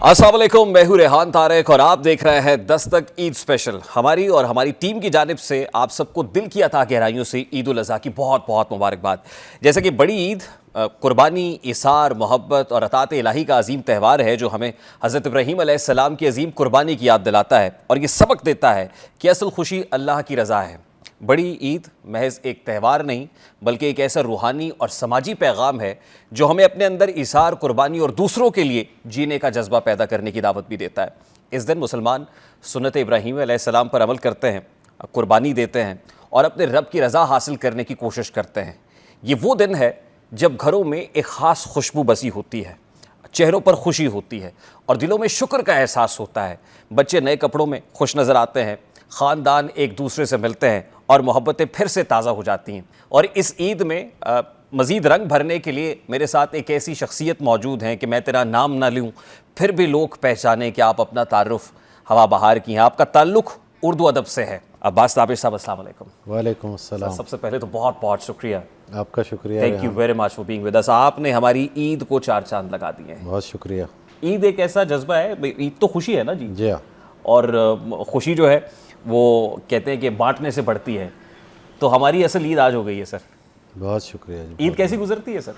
अस्सलाम वालेकुम, मैं हूं रेहान तारिक और आप देख रहे हैं दस्तक ईद स्पेशल। हमारी और हमारी टीम की जानिब से आप सबको दिल की अता गहराइयों से ईद उल अज़हा की बहुत बहुत मुबारकबाद। जैसे कि बड़ी ईद कुर्बानी, इसार, मोहब्बत और अतात इलाही का अजीम त्यौहार है जो हमें हज़रत इब्राहीम अलैहिस्सलाम की अजीम कुर्बानी की याद दिलाता है और ये सबक देता है कि असल खुशी अल्लाह की रज़ा है। बड़ी ईद महज एक त्यौहार नहीं बल्कि एक ऐसा रूहानी और समाजी पैगाम है जो हमें अपने अंदर इसार, कुर्बानी और दूसरों के लिए जीने का जज्बा पैदा करने की दावत भी देता है। इस दिन मुसलमान सुन्नत इब्राहीम अलैहिस्सलाम पर अमल करते हैं, कुर्बानी देते हैं और अपने रब की रज़ा हासिल करने की कोशिश करते हैं। ये वो दिन है जब घरों में एक ख़ास खुशबू बसी होती है, चेहरों पर खुशी होती है और दिलों में शुक्र का एहसास होता है। बच्चे नए कपड़ों में खुश नज़र आते हैं, ख़ानदान एक दूसरे से मिलते हैं और मोहब्बतें फिर से ताज़ा हो जाती हैं। और इस ईद में मज़ीद रंग भरने के लिए मेरे साथ एक ऐसी शख्सियत मौजूद हैं कि मैं तेरा नाम ना लूँ फिर भी लोग पहचाने कि आप अपना तारुफ़ हवा बहार की हैं। आपका ताल्लुक़ उर्दू अदब से है। अब्बास ताबिर साहब, अस्सलाम वालेकुम। वालेकुम अस्सलाम। सबसे पहले तो बहुत बहुत शुक्रिया, आपका शुक्रिया। Thank you very much for being with us. आपने हमारी ईद को चार चांद लगा दिए हैं। बहुत शुक्रिया। ईद एक ऐसा जज्बा है, ईद तो खुशी है ना जी। जी हाँ। और खुशी जो है वो कहते हैं कि बांटने से बढ़ती है, तो हमारी असल ईद आज हो गई है सर। बहुत शुक्रिया जी। ईद कैसी गुजरती है सर?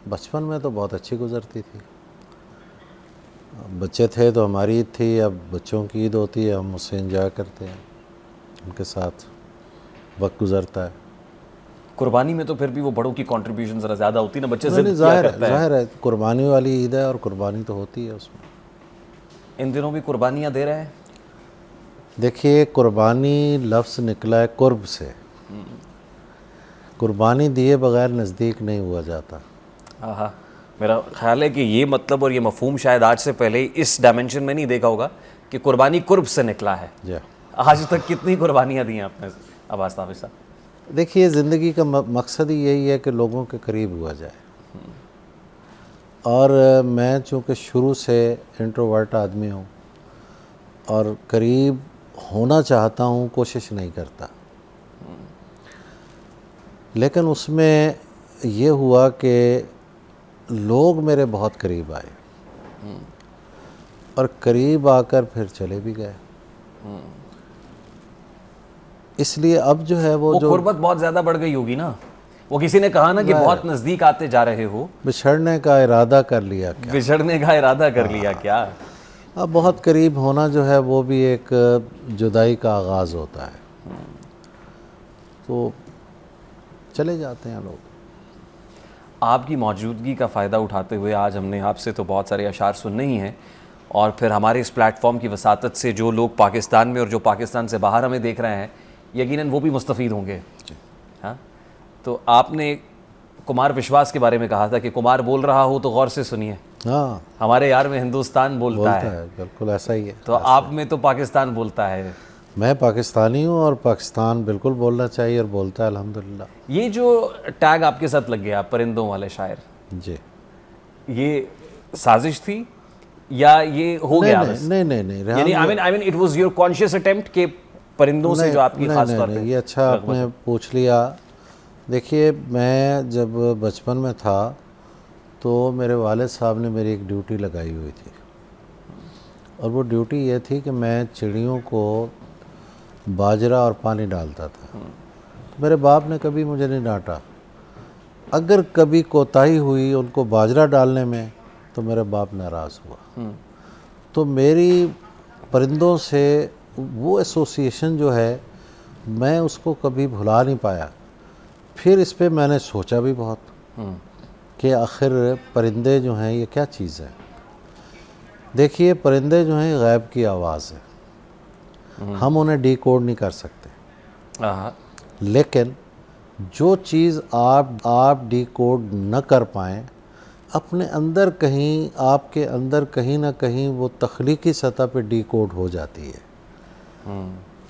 बचपन में तो बहुत अच्छी गुजरती थी। बच्चे थे तो हमारी ईद थी, अब बच्चों की ईद होती है, हम उससे एंजॉय करते हैं, उनके साथ वक्त गुजरता है। कुर्बानी में तो फिर भी वो बड़ों की कंट्रीब्यूशन ज़रा ज़्यादा होती है ना, बच्चे जिद किया ज़ाहिर करते हैं। ज़ाहिर है, कुर्बानी वाली ईद है और कुर्बानी तो होती है उसमें। इन दिनों भी कुर्बानियाँ दे रहे हैं? देखिए, कुर्बानी लफ्ज़ निकला है कुर्ब से। कुर्बानी दिए बगैर नज़दीक नहीं हुआ जाता। हाँ, मेरा ख्याल है कि ये मतलब और ये मफहूम शायद आज से पहले इस डायमेंशन में नहीं देखा होगा कि कुर्बानी कुर्ब से निकला है। जी। आज तक कितनी कुर्बानियाँ दी हैं आपने अब्बास ताबिर साहब? देखिए, ज़िंदगी का मकसद ही यही है कि लोगों के करीब हुआ जाए। और मैं चूँकि शुरू से इंट्रोवर्ट आदमी हूँ और करीब होना चाहता हूँ, कोशिश नहीं करता, लेकिन उसमें ये हुआ कि लोग मेरे बहुत करीब आए और करीब आकर फिर चले भी गए। इसलिए अब जो है वो जो कुर्बत बहुत ज़्यादा बढ़ गई होगी ना। वो किसी ने कहा ना कि बहुत नज़दीक आते जा रहे हो, बिछड़ने का इरादा कर लिया क्या? बिछड़ने का इरादा कर लिया क्या? अब बहुत करीब होना जो है वो भी एक जुदाई का आगाज़ होता है, तो चले जाते हैं लोग। आपकी मौजूदगी का फ़ायदा उठाते हुए आज हमने आपसे तो बहुत सारे अशार सुनने ही हैं और फिर हमारे इस प्लेटफॉर्म की वसातत से जो लोग पाकिस्तान में और जो पाकिस्तान से बाहर हमें देख रहे हैं, यकीनन वो भी मुस्तफ़ीद होंगे। हाँ, तो आपने कुमार विश्वास के बारे में कहा था कि कुमार बोल रहा हो तो गौर से सुनिए। हाँ, हमारे यार में हिंदुस्तान बोलता है। बिल्कुल ऐसा ही है। तो आप में तो पाकिस्तान बोलता है। मैं पाकिस्तानी हूँ और पाकिस्तान बिल्कुल बोलना चाहिए और बोलता है, अल्हम्दुलिल्लाह। ये जो टैग आपके साथ लग गया, परिंदों वाले शायर, जी, ये साजिश थी या ये हो गया बस? नहीं, यानी I mean it was your conscious attempt के परिंदों से जो आपकी खास तौर पे? ये अच्छा आपने पूछ लिया। देखिए, मैं जब बचपन में था तो मेरे वालिद साहब ने मेरी एक ड्यूटी लगाई हुई थी और वो ड्यूटी ये थी कि मैं चिड़ियों को बाजरा और पानी डालता था। तो मेरे बाप ने कभी मुझे नहीं डांटा। अगर कभी कोताही हुई उनको बाजरा डालने में तो मेरे बाप नाराज़ हुआ। तो मेरी परिंदों से वो एसोसिएशन जो है मैं उसको कभी भुला नहीं पाया। फिर इस पे मैंने सोचा भी बहुत कि आखिर परिंदे जो हैं ये क्या चीज़ है। देखिए, परिंदे जो हैं गैब की आवाज़ है, हम उन्हें डिकोड नहीं कर सकते, लेकिन जो चीज़ आप डिकोड न कर पाएँ, अपने अंदर कहीं, आपके अंदर कहीं ना कहीं वो तख्लीकी सतह पे डिकोड हो जाती है।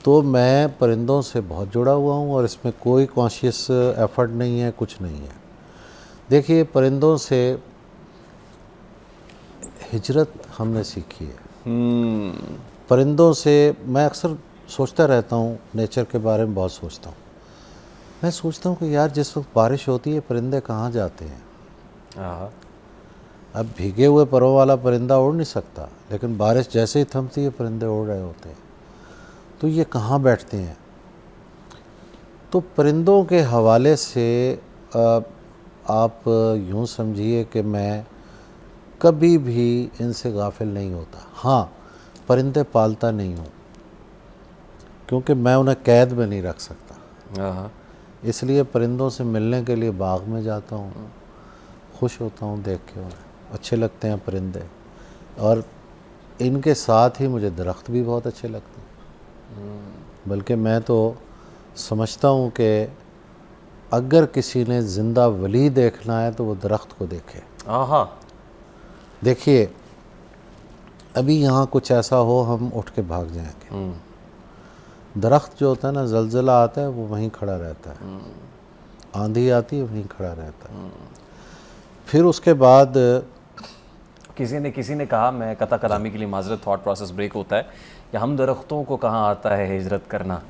तो मैं परिंदों से बहुत जुड़ा हुआ हूँ और इसमें कोई कॉन्शियस एफर्ट नहीं है, कुछ नहीं है। देखिए, परिंदों से हिजरत हमने सीखी है। परिंदों से मैं अक्सर सोचता रहता हूँ, नेचर के बारे में बहुत सोचता हूँ। मैं सोचता हूँ कि यार जिस वक्त बारिश होती है परिंदे कहाँ जाते हैं? अब भीगे हुए परों वाला परिंदा उड़ नहीं सकता, लेकिन बारिश जैसे ही थमती है परिंदे उड़ रहे होते हैं। तो ये कहाँ बैठते हैं? तो परिंदों के हवाले से आप यूँ समझिए कि मैं कभी भी इनसे गाफिल नहीं होता। हाँ, परिंदे पालता नहीं हूँ क्योंकि मैं उन्हें कैद में नहीं रख सकता। हाँ, इसलिए परिंदों से मिलने के लिए बाग में जाता हूँ, खुश होता हूँ देख के उन्हें, अच्छे लगते हैं परिंदे। और इनके साथ ही मुझे दरख्त भी बहुत अच्छे लगते हैं। बल्कि मैं तो समझता हूँ कि अगर किसी ने ज़िंदा वली देखना है तो वो दरख्त को देखे। हाँ, देखिए, अभी यहाँ कुछ ऐसा हो हम उठ के भाग जाएंगे। दरख्त जो होता है ना, ज़लज़ला आता है वो वहीं खड़ा रहता है, आंधी आती है वहीं खड़ा रहता है। फिर उसके बाद किसी ने कहा, मैं कथा कलामी के लिए माजरत, थॉट प्रोसेस ब्रेक होता है, कि हम दरख्तों को कहाँ आता है हिजरत करना,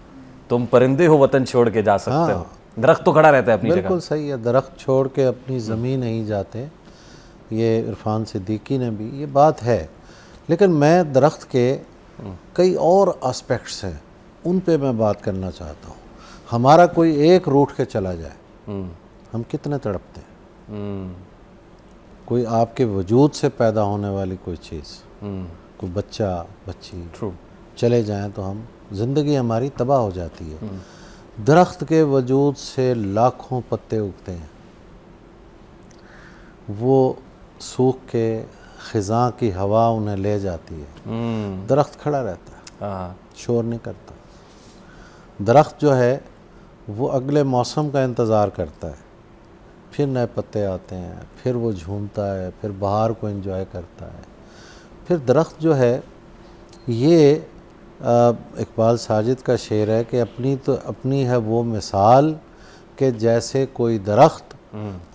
तुम परिंदे हो वतन छोड़ के जा सकते हो। दरख्त तो खड़ा रहता है अपनी जगह। बिल्कुल सही है, दरख्त छोड़ के अपनी ज़मीन नहीं जाते। ये इरफान सिद्दीकी ने भी ये बात है। लेकिन मैं दरख्त के कई और एस्पेक्ट्स हैं, उन पे मैं बात करना चाहता हूँ। हमारा कोई एक रूठ के चला जाए, हम कितने तड़पते हैं। कोई आपके वजूद से पैदा होने वाली कोई चीज़, कोई बच्चा बच्ची चले जाएं तो हम, ज़िंदगी हमारी तबाह हो जाती है। दरख्त के वजूद से लाखों पत्ते उगते हैं, वो सूख के ख़िज़ां की हवा उन्हें ले जाती है। दरख्त खड़ा रहता है, शोर नहीं करता। दरख्त जो है वो अगले मौसम का इंतज़ार करता है, फिर नए पत्ते आते हैं, फिर वो झूमता है, फिर बहार को एंजॉय करता है। फिर दरख्त जो है, ये इकबाल साजिद का शेर है कि अपनी है वो मिसाल कि जैसे कोई दरख्त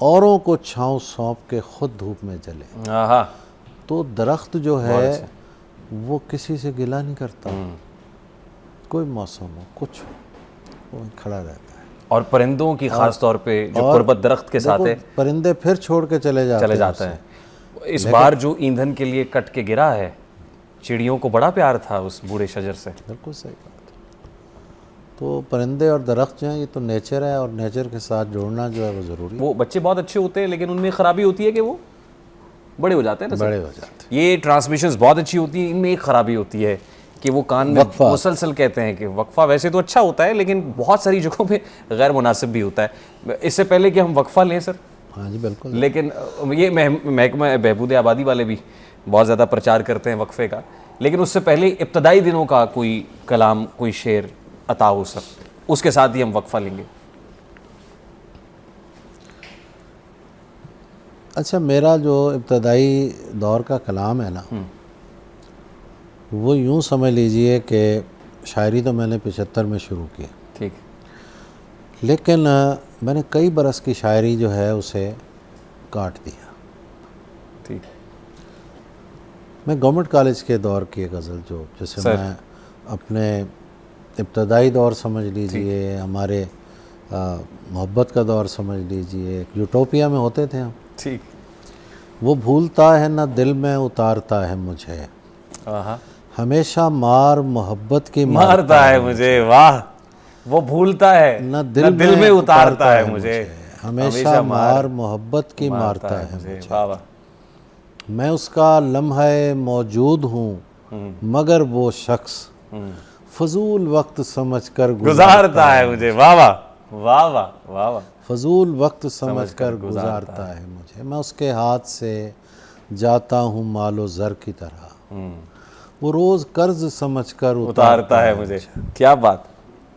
औरों को छाँव सौंप के खुद धूप में जले। तो दरख्त जो है वो किसी से गिला नहीं करता, कोई मौसम हो कुछ हो, वो खड़ा रहता है। और परिंदों की खास तौर पे जो कुर्बत दरख्त के साथ है, परिंदे फिर छोड़ के चले जाते हैं। इस बार जो ईंधन के लिए कट के गिरा है, चिड़ियों को बड़ा प्यार था उस बूढ़े शजर से। बिल्कुल सही बात। तो परिंदे और दरख्त जो हैं, ये तो नेचर है, और नेचर के साथ जोड़ना जो है वो ज़रूरी है। वो बच्चे बहुत अच्छे होते हैं, लेकिन उनमें खराबी होती है कि वो बड़े हो जाते हैं ना, बड़े हो जाते हैं। ये ट्रांसमिशंस बहुत अच्छी होती है, इनमें एक खराबी होती है कि वो कान में मुसलसल कहते हैं कि वक्फा वैसे तो अच्छा होता है, लेकिन बहुत सारी जगहों पे गैर मुनासिब भी होता है। इससे पहले कि हम वक्फा लें सर, हाँ जी बिल्कुल, लेकिन ये महकमा बहबूद आबादी वाले भी बहुत ज़्यादा प्रचार करते हैं वक्फे का, लेकिन उससे पहले इब्तदाई दिनों का कोई कलाम, कोई शेर अता हो सर, उसके साथ ही हम वक्फा लेंगे। अच्छा, मेरा जो इब्तदाई दौर का कलाम है ना, वो यूँ समझ लीजिए कि शायरी तो मैंने 75 में शुरू की, ठीक, लेकिन मैंने कई बरस की शायरी जो है उसे काट दिया। ठीक, मैं गवर्नमेंट कॉलेज के दौर की गज़ल जो, जैसे मैं अपने इब्तदाई दौर समझ लीजिए, हमारे मोहब्बत का दौर समझ लीजिए, यूटोपिया में होते थे हम। ठीक, वो भूलता है ना दिल में उतारता है मुझे, हमेशा मार मोहब्बत की मारता है मुझे। वाह, वो भूलता है ना दिल में उतारता है मुझे, हमेशा मार मोहब्बत की मारता है मुझे। वाह वाह। मैं उसका लम्हे मौजूद हूँ मगर वो शख्स फजूल वक्त समझकर गुजारता है मुझे। वाह वाह वाह वाह वाह वाह। फजूल वक्त समझकर गुजारता है मुझे। मैं उसके हाथ से जाता हूँ मालो ज़र की तरह, वो रोज़ कर्ज समझकर उतारता है मुझे। क्या बात,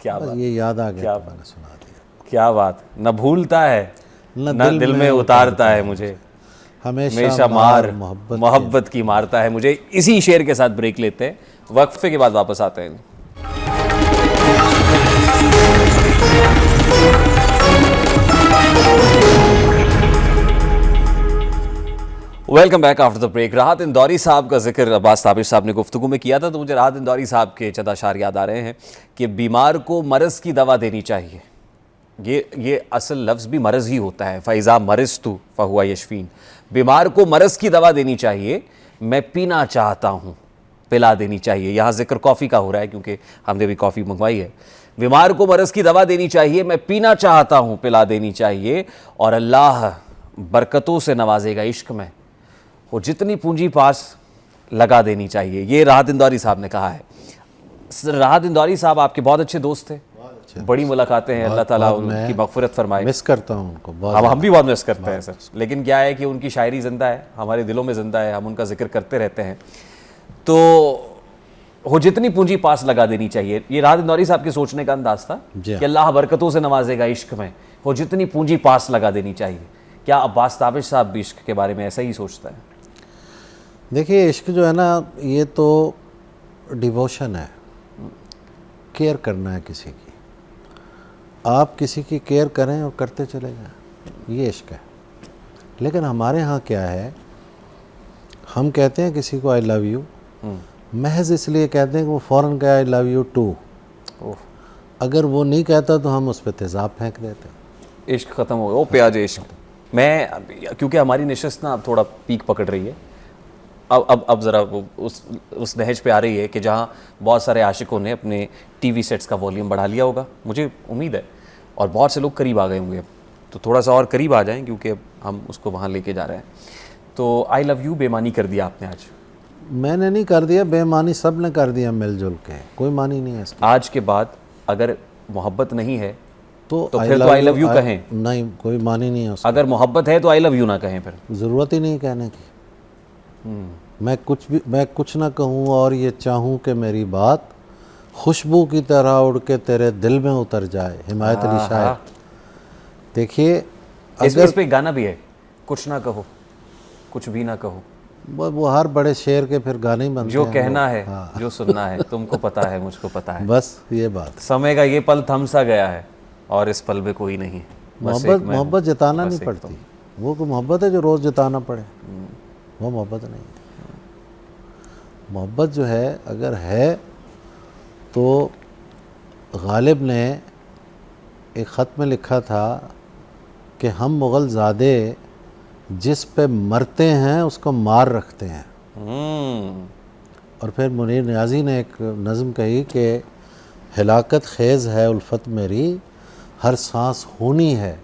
क्या बात, ये याद आ गया, मैंने सुना दिया। क्या बात। न भूलता है न दिल में उतारता है मुझे, हमेशा मार मोहब्बत की मारता है मुझे। इसी शेर के साथ ब्रेक लेते हैं, वक्फे के बाद वापस आते हैं। Welcome back after the break. Rahat Indori साहब का जिक्र अब्बास ताबिश साहब ने गुफ्तगू में किया था, तो मुझे राहत इंदौरी साहब के चंद अशार याद आ रहे हैं कि बीमार को मरज़ की दवा देनी चाहिए, ये असल लफ्ज़ भी मरज़ ही होता है। फ़ैज़ा मरिज़ तू फ़हुआ यशफ़ीन, बीमार को मरज़ की दवा देनी चाहिए, मैं पीना चाहता हूँ पिला देनी चाहिए। यहाँ जिक्र कॉफ़ी का हो रहा है क्योंकि हमने भी कॉफ़ी मंगवाई है। बीमार को मरज़ की दवा देनी चाहिए, मैं पीना चाहता हूँ पिला देनी चाहिए, और अल्लाह बरकतों से नवाजेगा इश्क में, वो जितनी पूंजी पास लगा देनी चाहिए। ये राहत इंदौरी साहब ने कहा है। राहत इंदौरी साहब आपके बहुत अच्छे दोस्त थे, बड़ी मुलाकातें हैं, अल्लाह ताला उनकी मग़फ़िरत फरमाए। मिस करता हूँ उनको बहुत। हम भी बहुत मिस करते हैं सर, लेकिन क्या है कि उनकी शायरी ज़िंदा है, हमारे दिलों में ज़िंदा है, हम उनका जिक्र करते रहते हैं। तो वो जितनी पूंजी पास लगा देनी चाहिए, ये राहत इंदौरी साहब के सोचने का अंदाज था कि अल्लाह बरकतों से नवाजेगा इश्क में, वो जितनी पूंजी पास लगा देनी चाहिए। क्या अब्बास ताबिश साहब भी इश्क के बारे में ऐसा ही सोचता है? देखिए, इश्क जो है ना, ये तो डिवोशन है, केयर करना है किसी की। आप किसी की केयर करें और करते चले जाएं, ये इश्क है। लेकिन हमारे यहाँ क्या है, हम कहते हैं किसी को आई लव यू, महज इसलिए कहते हैं कि वो फ़ौरन कहे आई लव यू टू। अगर वो नहीं कहता तो हम उस पर तेज़ाब फेंक देते हैं, इश्क ख़त्म हो गया, वो प्याज इश्क। मैं क्योंकि हमारी नशस्त ना अब थोड़ा पीक पकड़ रही है, अब ज़रा वो उस नहज पे आ रही है कि जहाँ बहुत सारे आशिकों ने अपने टीवी सेट्स का वॉल्यूम बढ़ा लिया होगा, मुझे उम्मीद है, और बहुत से लोग करीब आ गए होंगे। अब तो थोड़ा सा और करीब आ जाएं क्योंकि अब हम उसको वहाँ लेके जा रहे हैं। तो आई लव यू बेमानी कर दिया आपने आज। मैंने नहीं कर दिया, बेमानी सब ने कर दिया मिलजुल के, कोई मानी नहीं है इसकी। आज के बाद अगर मोहब्बत नहीं है तो फिर तो आई लव यू कहें। नहीं, कोई मानी नहीं है उसकी। अगर मोहब्बत है तो आई लव यू ना कहें, फिर ज़रूरत ही नहीं कहने की। मैं कुछ ना कहूँ और ये चाहूँ कि मेरी बात खुशबू की तरह उड़ के तेरे दिल में उतर जाए। हिमायत अली शायर। देखिए, इस पे गाना भी है, कुछ ना कहो कुछ भी ना कहो। वो हर बड़े शेर के फिर गाने ही बनते हैं। जो कहना है, जो सुनना है, तुमको पता है मुझको पता है, बस ये बात। समय का ये पल थम सा गया है और इस पल में कोई नहीं। मोहब्बत जताना नहीं पड़ती, वो कोई मोहब्बत है जो रोज़ जताना पड़े, वो मोहब्बत नहीं है। मोहब्बत जो है, अगर है तो गालिब ने एक ख़त में लिखा था कि हम मुग़ल ज़ादे जिस पे मरते हैं उसको मार रखते हैं। और फिर मुनीर नियाज़ी ने एक नज़म कही कि हिलाकत खेज़ है उल्फत मेरी, हर सांस खूनी है,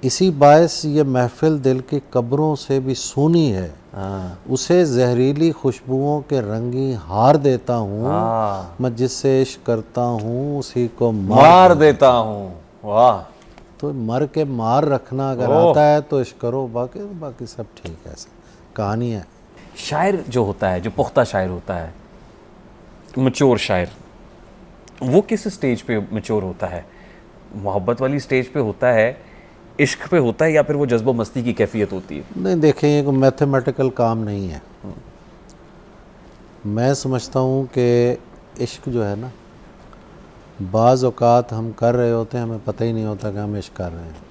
इसी बायस ये महफिल दिल की कब्रों से भी सूनी है। उसे जहरीली खुशबुओं के रंगी हार देता हूँ, मैं जिससे इश्क करता हूँ उसी को मार देता हूँ। वाह। तो मर के मार रखना अगर आता है तो इश्क करो, बाकी सब ठीक है। ऐसा कहानी है। शायर जो होता है, जो पुख्ता शायर होता है, मैच्योर शायर, वो किस स्टेज पे मैच्योर होता है? मोहब्बत वाली स्टेज पे होता है, इश्क पे होता है, या फिर वो जज्बो मस्ती की कैफियत होती है? नहीं, देखें, ये कोई मैथमेटिकल काम नहीं है। मैं समझता हूँ कि इश्क जो है ना, बाज़ औक़ात हम कर रहे होते हैं, हमें पता ही नहीं होता कि हम इश्क कर रहे हैं।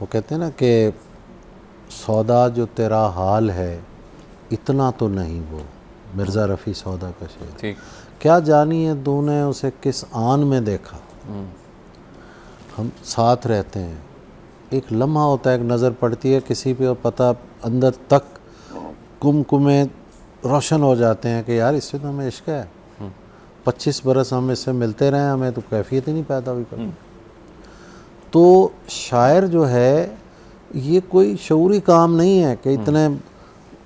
वो कहते हैं ना कि सौदा जो तेरा हाल है इतना तो नहीं वो, मिर्ज़ा रफ़ी सौदा का शेर। ठीक। क्या जानी है तूने उसे किस आन में देखा। हम साथ रहते हैं, एक लम्हा होता है, एक नज़र पड़ती है किसी पे और पता अंदर तक कुमकुमे रोशन हो जाते हैं कि यार इससे तो हमें इश्क है। 25 बरस हम इससे मिलते रहे, हमें तो कैफियत ही नहीं पैदा हुई कभी। तो शायर जो है, ये कोई शऊरी काम नहीं है कि इतने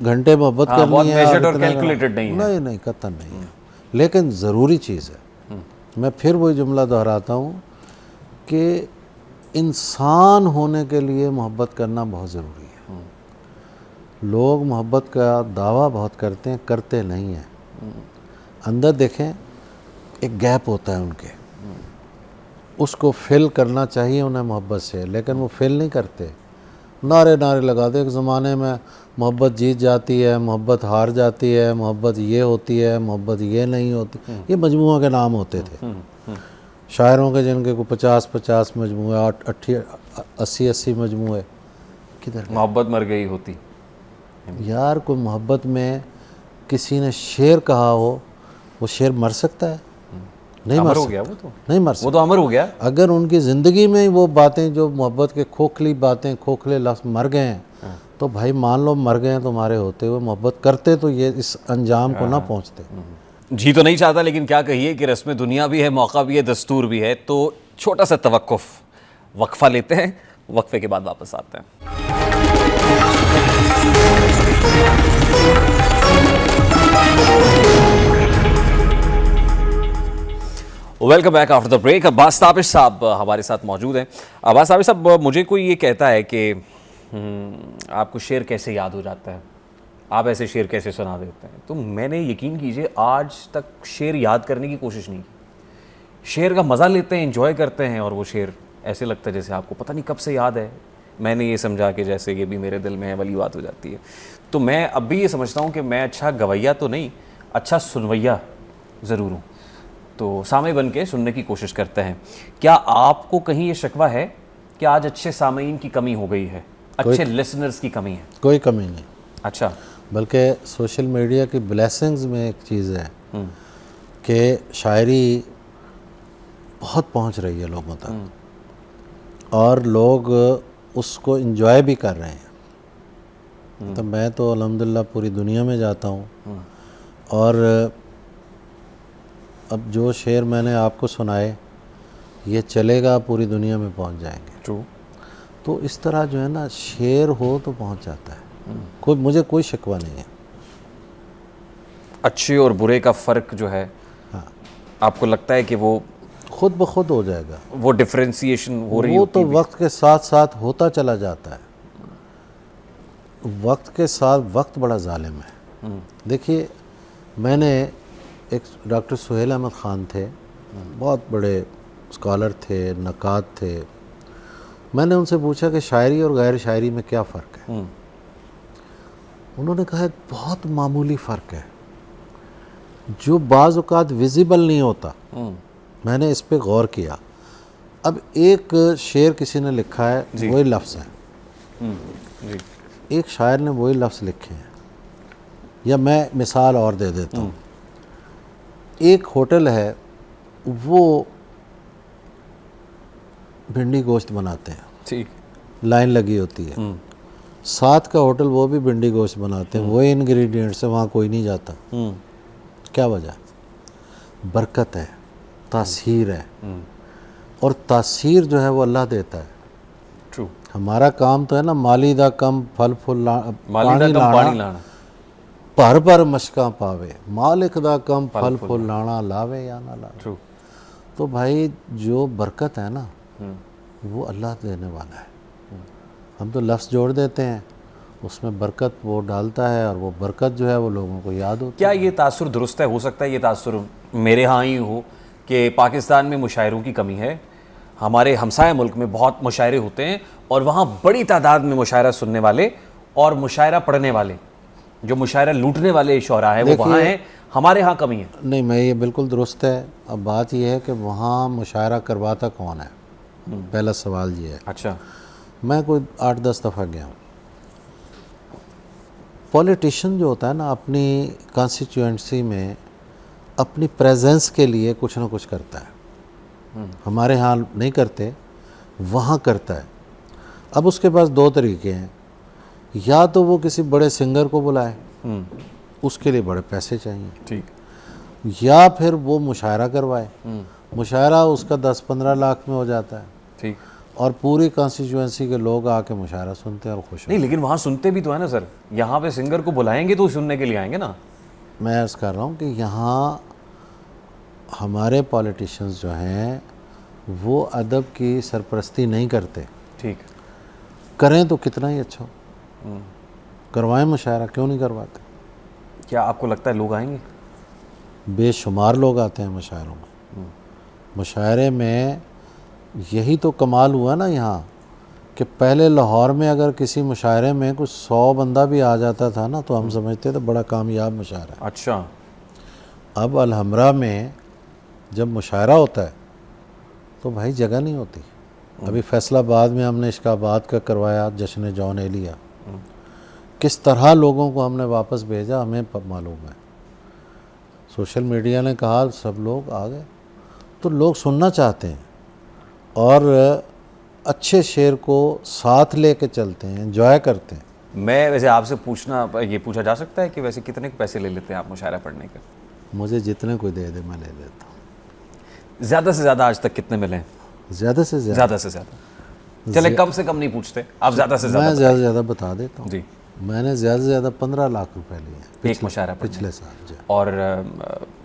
घंटे मोहब्बत करनी है और कैलकुलेटेड नहीं है। नहीं, कतई नहीं है, लेकिन ज़रूरी चीज़ है। मैं फिर वही जुमला दोहराता हूँ कि इंसान होने के लिए मोहब्बत करना बहुत ज़रूरी है। लोग मोहब्बत का दावा बहुत करते हैं, करते नहीं हैं। अंदर देखें, एक गैप होता है उनके, उसको फिल करना चाहिए उन्हें मोहब्बत से, लेकिन वो फिल नहीं करते। नारे लगाते। एक ज़माने में मोहब्बत जीत जाती है, मोहब्बत हार जाती है, मोहब्बत ये होती है, मोहब्बत ये नहीं होती, ये मजमूआ के नाम होते थे शायरों के, जिनके को 50 मजमूए, 80 मजमूए। किधर मोहब्बत मर गई होती यार। कोई मोहब्बत में किसी ने शेर कहा हो, वो शेर मर सकता है? नहीं अमर मर हो सकते, गया वो तो, नहीं मर वो सकते। तो अमर हो गया। अगर उनकी ज़िंदगी में ही वो बातें जो मोहब्बत के खोखली बातें, खोखले लफ्ज़ मर गए हैं, तो भाई मान लो मर गए हैं तुम्हारे होते हुए, मोहब्बत करते तो ये इस अंजाम को ना पहुंचते। जी तो नहीं चाहता, लेकिन क्या कहिए कि रस्म दुनिया भी है, मौका भी है, दस्तूर भी है। तो छोटा सा तवक्कुफ, वक्फा लेते हैं, वक्फे के बाद वापस आते हैं। Welcome back after the break. Abbas Tabish साहब हमारे साथ मौजूद हैं। अब्बास ताबिश साहब, मुझे कोई ये कहता है कि आपको शेर कैसे याद हो जाता है, आप ऐसे शेर कैसे सुना देते हैं, तो मैंने यकीन कीजिए आज तक शेर याद करने की कोशिश नहीं की। शेर का मज़ा लेते हैं, एंजॉय करते हैं, और वो शेर ऐसे लगता है जैसे आपको पता नहीं कब से याद है। मैंने ये समझा कि जैसे ये भी मेरे दिल में है वाली बात हो जाती है। तो मैं अब भी ये समझता हूँ कि मैं अच्छा गवैया तो नहीं, अच्छा सुनवैया ज़रूर हूँ। तो सामे बन के सुनने की कोशिश करते हैं। क्या आपको कहीं ये शिकवा है कि आज अच्छे सामीन की कमी हो गई है, अच्छे लिसनर्स की कमी है? कोई कमी नहीं, अच्छा। बल्कि सोशल मीडिया की ब्लेसिंग्स में एक चीज़ है कि शायरी बहुत पहुंच रही है लोगों तक, और लोग उसको एंजॉय भी कर रहे हैं। तो मैं तो अल्हम्दुलिल्लाह पूरी दुनिया में जाता हूँ, और अब जो शेर मैंने आपको सुनाए ये चलेगा, पूरी दुनिया में पहुंच जाएंगे। ट्रू। तो इस तरह जो है ना, शेर हो तो पहुंच जाता है। कोई, मुझे कोई शिकवा नहीं है। अच्छे और बुरे का फ़र्क जो है, हाँ, आपको लगता है कि वो खुद ब खुद हो जाएगा। डिफ्रेंसिएशन हो रही वो होती तो है? वक्त के साथ साथ होता चला जाता है। वक्त के साथ वक्त बड़ा जालिम है। देखिए, मैंने एक डॉक्टर सुहेल अहमद ख़ान थे, बहुत बड़े स्कॉलर थे, नक़ाद थे। मैंने उनसे पूछा कि शायरी और गैर शायरी में क्या फ़र्क है। उन्होंने कहा बहुत मामूली फ़र्क है जो बाज़ औक़ात विजिबल नहीं होता। मैंने इस पे गौर किया। अब एक शेर किसी ने लिखा है, वही लफ्ज़ है, जी। एक शायर ने वही लफ्ज़ लिखे हैं। या मैं मिसाल और दे देता हूँ। एक होटल है, वो भिंडी गोश्त बनाते हैं, ठीक। लाइन लगी होती है। साथ का होटल वो भी भिंडी गोश्त बनाते हैं, वही इंग्रेडिएंट्स से, वहाँ कोई नहीं जाता। क्या वजह? बरकत है, तासीर है, और तासीर जो है वो अल्लाह देता है। ट्रू। हमारा काम तो है ना, माली दा कम फल फुल पानी लाना, भर भर मशका पावे, मालिक दा कम फल फुल लाना, लावे या ना लावे। ट्रू। तो भाई जो बरकत है ना, वो अल्लाह देने वाला है। हम तो लफ्ज़ जोड़ देते हैं, उसमें बरकत वो डालता है, और वो बरकत जो है वो लोगों को याद होती है। क्या ये तासुर दुरुस्त है? हो सकता है ये तासुर मेरे यहाँ ही हो कि पाकिस्तान में मुशायरों की कमी है। हमारे हमसाया मुल्क में बहुत मुशायरे होते हैं, और वहाँ बड़ी तादाद में मुशायरा सुनने वाले और मुशायरा पढ़ने वाले, जो मुशायरा लूटने वाले शोरा है, वो वहाँ हैं। हमारे यहाँ कमी है। नहीं, मैं ये बिल्कुल दुरुस्त है। अब बात यह है कि वहाँ मुशायरा करवाता कौन है, पहला सवाल ये है। अच्छा। मैं कोई 8-10 दफ़ा गया हूँ। पॉलिटिशियन जो होता है ना, अपनी कॉन्स्टिट्यूएंसी में अपनी प्रेजेंस के लिए कुछ ना कुछ करता है। हमारे यहाँ नहीं करते, वहाँ करता है। अब उसके पास दो तरीके हैं, या तो वो किसी बड़े सिंगर को बुलाए, उसके लिए बड़े पैसे चाहिए, ठीक, या फिर वो मुशायरा करवाए। मुशायरा उसका 10-15 लाख में हो जाता है, ठीक। और पूरी कॉन्स्टिट्यूएंसी के लोग आके मुशायरा सुनते हैं और खुश नहीं, लेकिन वहाँ सुनते भी तो है ना सर। यहाँ पे सिंगर को बुलाएंगे तो सुनने के लिए आएंगे ना। मैं अर्ज़ कर रहा हूँ कि यहाँ हमारे पॉलिटिशियंस जो हैं वो अदब की सरपरस्ती नहीं करते। ठीक। करें तो कितना ही अच्छा हो, करवाएं मुशायरा, क्यों नहीं करवाते? क्या आपको लगता है लोग आएंगे? बेशुमार लोग आते हैं मुशायरों में। मुशायरे में यही तो कमाल हुआ ना यहाँ, कि पहले लाहौर में अगर किसी मुशायरे में कुछ 100 बंदा भी आ जाता था ना, तो हम समझते थे बड़ा कामयाब मुशायरा है। अच्छा। अब अलहमरा में जब मुशायरा होता है तो भाई जगह नहीं होती। अभी फैसलाबाद में हमने इश्काबाद का करवाया, जश्न जॉन एलिया, किस तरह लोगों को हमने वापस भेजा हमें मालूम है। सोशल मीडिया ने कहा, सब लोग आ गए। तो लोग सुनना चाहते हैं और अच्छे शेर को साथ लेके चलते हैं, एंजॉय करते हैं। मैं वैसे आपसे ये पूछा जा सकता है कि वैसे कितने के पैसे ले लेते हैं आप मुशायरा पढ़ने के? मुझे जितने कोई दे दे मैं ले लेता हूँ। ज़्यादा से ज़्यादा आज तक कितने मिले हैं? ज़्यादा से ज़्यादा, ज़्यादा से ज़्यादा चले, कम से कम नहीं पूछते आप, ज़्यादा से ज़्यादा मैं ज़्यादा से ज़्यादा बता देता हूँ जी। मैंने ज़्यादा से ज़्यादा 15 लाख रुपए लिए एक मुशायरा पढ़ने पिछले साल जी। और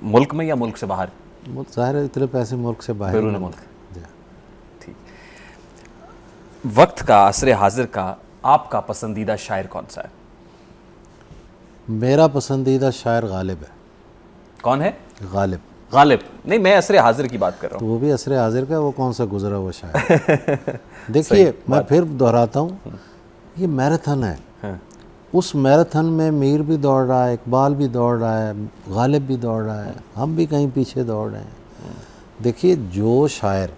मुल्क में या मुल्क से बाहर? ज़ाहिर है इतने पैसे मुल्क से बाहर बैरून नहीं मुल्क। जी। ठीक। वक्त का, असरे हाजिर का आपका पसंदीदा शायर कौन सा है? मेरा पसंदीदा शायर गालिब है। कौन है? गालिब। गालिब नहीं, मैं असरे हाजिर की बात कर रहा तो हूँ। वो भी असरे हाजिर का, वो कौन सा गुजरा हुआ शायर। देखिए मैं फिर दोहराता हूँ, ये मैराथन है। हाँ। उस मैराथन में मीर भी दौड़ रहा है, इकबाल भी दौड़ रहा है, गालिब भी दौड़ रहा है, हम भी कहीं पीछे दौड़ रहे हैं। देखिए जो शायर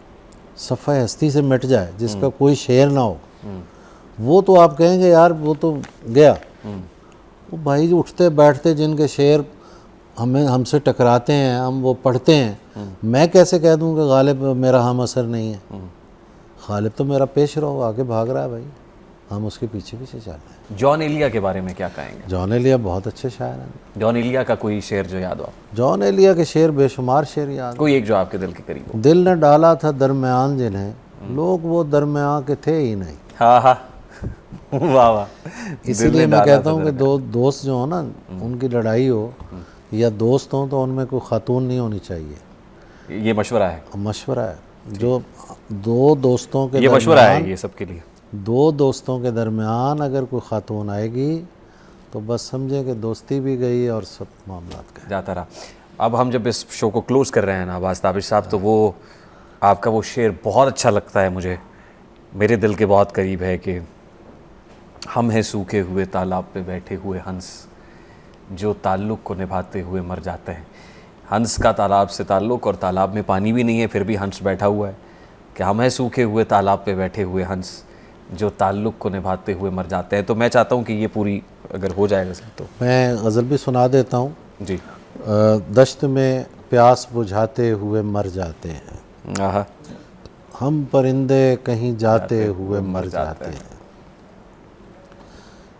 सफ़े हस्ती से मिट जाए, जिसका कोई शेर ना हो, वो तो आप कहेंगे यार वो तो गया। वो भाई जो उठते बैठते जिनके शेर हमसे टकराते हैं, हम वो पढ़ते हैं, मैं कैसे कह दूं कि गालिब मेरा हम असर नहीं है। गालिब तो मेरा पेश रो आगे भाग रहा है भाई, हम उसके पीछे पीछे चल रहे हैं। जॉन एलिया के बारे में क्या कहेंगे? जॉन एलिया बहुत अच्छे शायर हैं। जॉन एलिया का कोई शेर जो याद हो आप? जॉन एलिया के शेर बेशुमार शेर याद। कोई एक जो आपके दिल के करीब हो? दिल ने डाला था दरमियान जिन्हें, लोग वो दरमियान के थे ही नहीं। हाँ हाँ वाह वाह। इसीलिए मैं कहता हूँ कि दो दोस्त जो हो ना, उनकी लड़ाई हो या दोस्त हों तो उनमें कोई खातून नहीं होनी चाहिए। ये मशवरा है? मशवरा है। जो दो दोस्तों के ये मशवरा है ये सबके लिए। दो दोस्तों के दरमियान अगर कोई खातून आएगी तो बस समझें कि दोस्ती भी गई और सब मामला गए। जाता रहा। अब हम जब इस शो को क्लोज़ कर रहे हैं ना अब्बास ताबिश साहब, तो वो आपका वो शेर बहुत अच्छा लगता है मुझे, मेरे दिल के बहुत करीब है कि हम हैं सूखे हुए तालाब पे बैठे हुए हंस, जो ताल्लुक़ को निभाते हुए मर जाते हैं। हंस का तालाब से ताल्लुक़, और तालाब में पानी भी नहीं है फिर भी हंस बैठा हुआ है, कि हम हैं सूखे हुए तालाब पे बैठे हुए हंस, जो ताल्लुक़ को निभाते हुए मर जाते हैं। तो मैं चाहता हूँ कि ये पूरी अगर हो जाएगा सर तो मैं गज़ल भी सुना देता हूँ जी। दश्त में प्यास बुझाते हुए मर जाते हैं, आहा, हम परिंदे कहीं जाते हुए मर जाते हैं,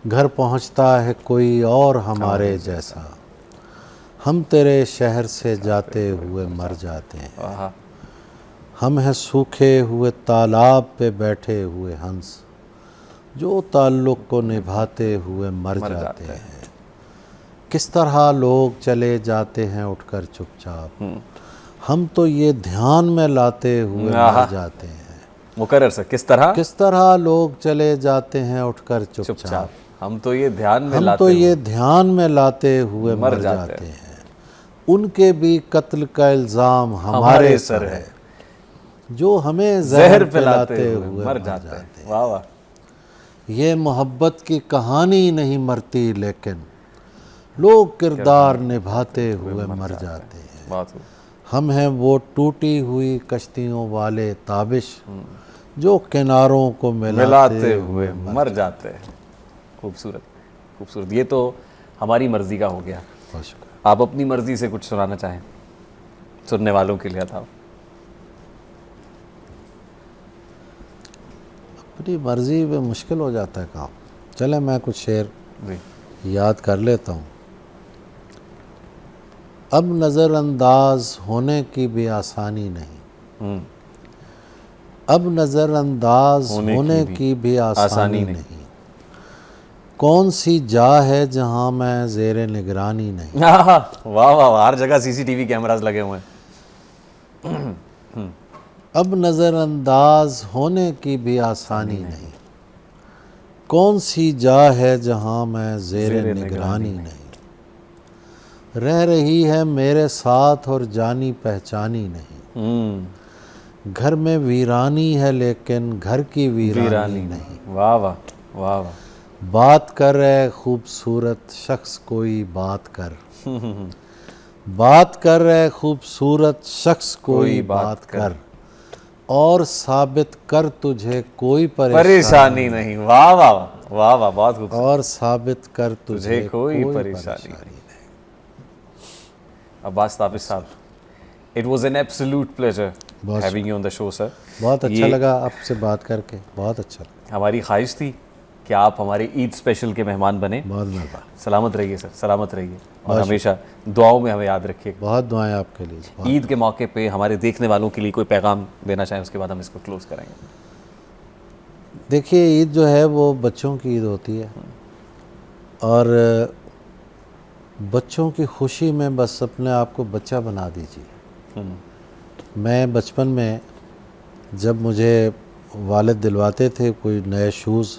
घर पहुँचता है कोई और हमारे जैसा, हम तेरे शहर से जाते हुए मर जाते हैं। आहा, हम हैं सूखे हुए तालाब पे बैठे हुए हंस, जो ताल्लुक़ को निभाते हुए मर जाते हैं। किस तरह लोग चले जाते हैं उठकर चुपचाप, हम तो ये ध्यान में लाते हुए मर जाते हैं। मुकर्रर से किस तरह लोग चले जाते हैं उठकर चुपचाप, हम तो ये ध्यान में लाते हुए मर जाते हैं। उनके भी कत्ल का इल्ज़ाम हमारे सर है, जो हमें जहर पिलाते हुए मर जाते हैं। वाह वाह। ये मोहब्बत की कहानी नहीं मरती, लेकिन लोग किरदार निभाते हुए मर जाते हैं। बात हम हैं वो टूटी हुई कश्तियों वाले ताबिश, जो किनारों को मिलाते हुए मर जाते हैं। खूबसूरत खूबसूरत। ये तो हमारी मर्जी का हो गया। आप अपनी मर्जी से कुछ सुनाना चाहें सुनने वालों के लिए? था अपनी मर्जी में मुश्किल हो जाता है काम। चले मैं कुछ शेर जी याद कर लेता हूँ। अब नज़रअंदाज होने की भी आसानी नहीं, अब नज़रअंदाज होने की भी आसानी नहीं, कौन सी जा है जहाँ मैं ज़ेरे निगरानी नहीं। वाह वाह, हर जगह सीसीटीवी कैमरास लगे हुए हैं। अब नज़रअंदाज होने की भी आसानी नहीं, कौन सी जा है जहाँ मैं ज़ेरे निगरानी नहीं, रह रही है मेरे साथ और जानी पहचानी नहीं, घर में वीरानी है लेकिन घर की वीरानी नहीं। वाह वाह वाह वाह। बात कर रहे खूबसूरत शख्स कोई बात कर, बात कर रहे खूबसूरत शख्स कोई बात कर, और साबित कर तुझे कोई परेशानी नहीं। वाह वाह वाह वाह, बहुत खूबसूरत। और साबित कर तुझे कोई परेशानी नहीं। अब्बास ताबिश साहब, it was an absolute pleasure बहुत having you on the show sir. बहुत अच्छा ये लगा आपसे बात करके, बहुत अच्छा लगा। हमारी ख्वाहिश थी कि आप हमारे ईद स्पेशल के मेहमान बने। बहुत मेहरबान। सलामत रहिए सर, सलामत रहिए और हमेशा दुआओं में हमें याद रखिए। बहुत दुआएं आपके लिए। बहुत। ईद के मौके पे हमारे देखने वालों के लिए कोई पैगाम देना चाहें, उसके बाद हम इसको क्लोज करेंगे। देखिए, ईद जो है वो बच्चों की ईद होती है और बच्चों की खुशी में बस अपने आप को बच्चा बना दीजिए। मैं बचपन में जब मुझे वालिद दिलवाते थे कोई नए शूज़,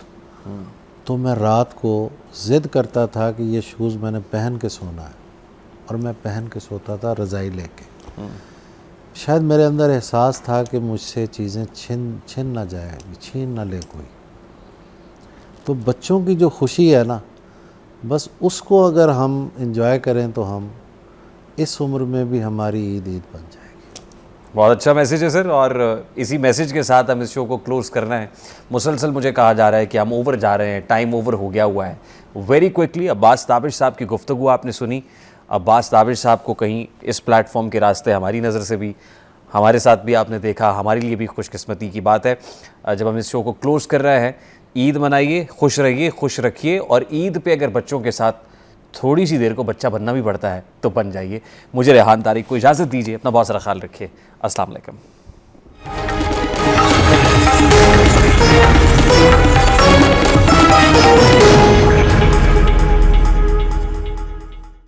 तो मैं रात को ज़िद करता था कि ये शूज़ मैंने पहन के सोना है, और मैं पहन के सोता था रज़ाई लेके। शायद मेरे अंदर एहसास था कि मुझसे चीज़ें छिन ना जाए, छीन ना ले कोई। तो बच्चों की जो खुशी है ना, बस उसको अगर हम इंजॉय करें तो हम इस उम्र में भी हमारी ईद बन जाएगी। बहुत अच्छा मैसेज है सर, और इसी मैसेज के साथ हम इस शो को क्लोज करना है। मुसलसल मुझे कहा जा रहा है कि हम ओवर जा रहे हैं, टाइम ओवर हो गया हुआ है। वेरी क्विकली अब्बास ताबिश साहब की गुफ्तगू आपने सुनी। अब्बास ताबिश साहब को कहीं इस प्लेटफॉर्म के रास्ते हमारी नज़र से भी, हमारे साथ भी आपने देखा, हमारे लिए भी खुशकिस्मती की बात है। जब हम इस शो को क्लोज़ कर रहे हैं, ईद मनाइए, खुश रहिए, खुश रखिए, और ईद पे अगर बच्चों के साथ थोड़ी सी देर को बच्चा बनना भी पड़ता है तो बन जाइए। मुझे रेहान तारिक को इजाज़त दीजिए, अपना बहुत सारा ख्याल रखिए। अस्सलाम वालेकुम।